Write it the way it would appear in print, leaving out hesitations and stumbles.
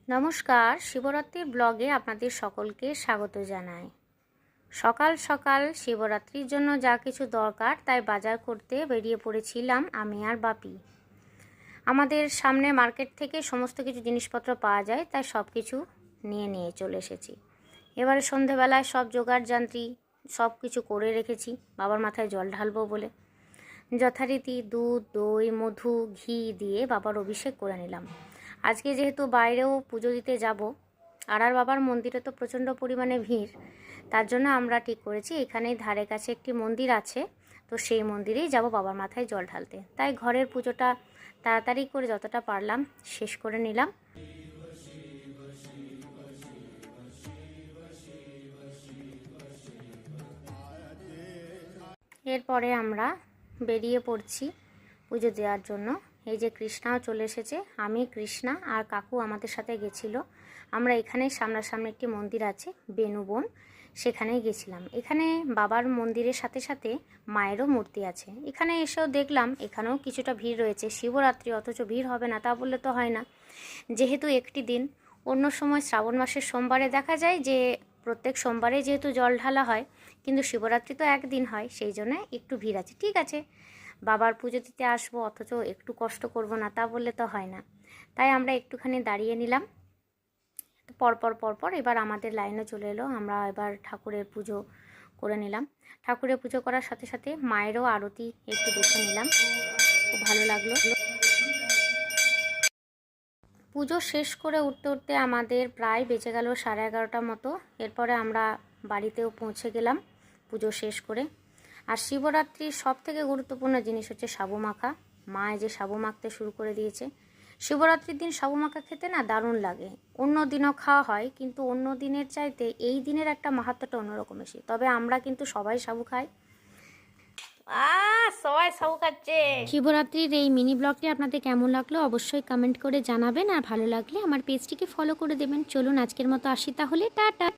নমস্কার, শিবরাত্রির ব্লগে আপনাদের সকলকে স্বাগত জানাই। সকাল সকাল শিবরাত্রির জন্য যা কিছু দরকার তাই বাজার করতে বেরিয়ে পড়েছিলাম আমি আর বাপি। আমাদের সামনে মার্কেট থেকে সমস্ত কিছু জিনিসপত্র পাওয়া যায়, তাই সব কিছু নিয়ে চলে এসেছি। এবারে সন্ধেবেলায় সব জোগাড় যন্ত্রী সব কিছু করে রেখেছি বাবার মাথায় জল ঢালবো বলে। যথারীতি দুধ, দই, মধু, ঘি দিয়ে বাবার অভিষেক করে নিলাম। আজকে যেহেতু বাইরেও পুজো দিতে যাব, আর বাবার মন্দিরে তো প্রচণ্ড পরিমাণে ভিড়, তার জন্য আমরা ঠিক করেছি এখানেই ধারে কাছে একটি মন্দির আছে, তো সেই মন্দিরেই যাব বাবার মাথায় জল ঢালতে। তাই ঘরের পুজোটা তাড়াতাড়ি করে যতটা পারলাম শেষ করে নিলাম। এরপরে আমরা বেরিয়ে পড়ছি পুজো দেওয়ার জন্য। এই যে কৃষ্ণাও চলে এসেছে, আমি, কৃষ্ণা আর কাকু আমাদের সাথে গেছিল। আমরা এখানে সামনাসামনি একটি মন্দির আছে বেনুবন, সেখানেই গেছিলাম। এখানে বাবার মন্দিরের সাথে সাথে মায়েরও মূর্তি আছে। এখানে এসেও দেখলাম এখানেও কিছুটা ভিড় রয়েছে। শিবরাত্রি, অথচ ভিড় হবে না তা বললে তো হয় না, যেহেতু একটি দিন। অন্য সময় শ্রাবণ মাসের সোমবারে দেখা যায় যে প্রত্যেক সোমবারে যেহেতু জল ঢালা হয়, কিন্তু শিবরাত্রি তো একদিন হয়, সেই জন্য একটু ভিড় আছে। ঠিক আছে, বাবার পুজো দিতে আসবো, অথচ একটু কষ্ট করব না তা বললে তো হয় না। তাই আমরা একটুখানি দাঁড়িয়ে নিলাম। পরপর এবার আমাদের লাইনে চলে এলো। আমরা এবার ঠাকুরের পুজো করে নিলাম। ঠাকুরের পুজো করার সাথে সাথে মায়েরও আরতি একটু দেখে নিলাম, খুব ভালো লাগলো। পুজো শেষ করে উঠতে আমাদের প্রায় বেজে গেল 11:30টার মতো। এরপরে আমরা বাড়িতেও পৌঁছে গেলাম পুজো শেষ করে। আর শিবরাত্রির সবথেকে গুরুত্বপূর্ণ জিনিস হচ্ছে সাবু মাখা। মা যে সাবু মাখতে শুরু করে দিয়েছে। শিবরাত্রির দিন সাবু মাখা খেতে না দারুণ লাগে। অন্য দিনও খাওয়া হয়, কিন্তু অন্য দিনের চাইতে এই দিনের একটা মাহাত্ম্যটা অন্যরকম বেশি। তবে আমরা কিন্তু সবাই সাবু খাই। সবাই সাবু খাচ্ছে। শিবরাত্রির এই মিনি ব্লগটি আপনাদের কেমন লাগলো অবশ্যই কমেন্ট করে জানাবেন, আর ভালো লাগলে আমার পেজটিকে ফলো করে দেবেন। চলুন আজকের মতো আসি তাহলে, টাটা।